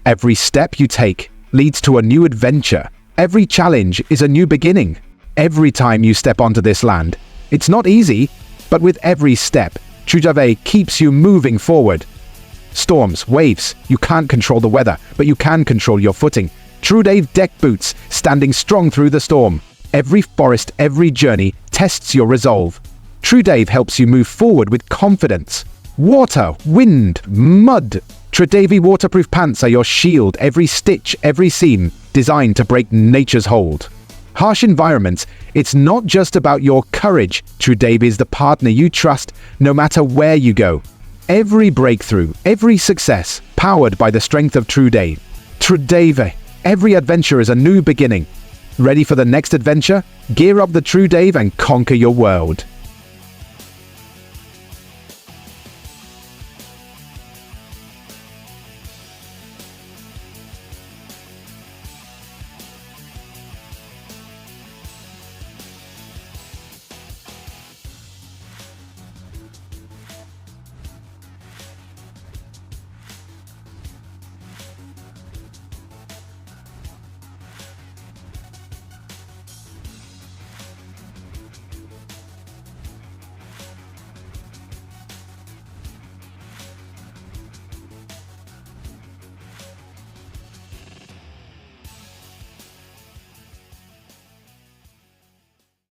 Every step you take leads to a new adventure. Every challenge is a new beginning. Every time you step onto this land, it's not easy, but with every step, Trudave keeps you moving forward. Storms, waves, you can't control the weather, but you can control your footing. Trudave deck boots, standing strong through the storm. Every forest, every journey tests your resolve. Trudave helps you move forward with confidence. Water, wind, mud. Trudave waterproof pants are your shield, every stitch, every seam, designed to break nature's hold. Harsh environments, it's not just about your courage. Trudave is the partner you trust no matter where you go. Every breakthrough, every success, powered by the strength of Trudave. Trudave, every adventure is a new beginning. Ready for the next adventure? Gear up the Trudave and conquer your world.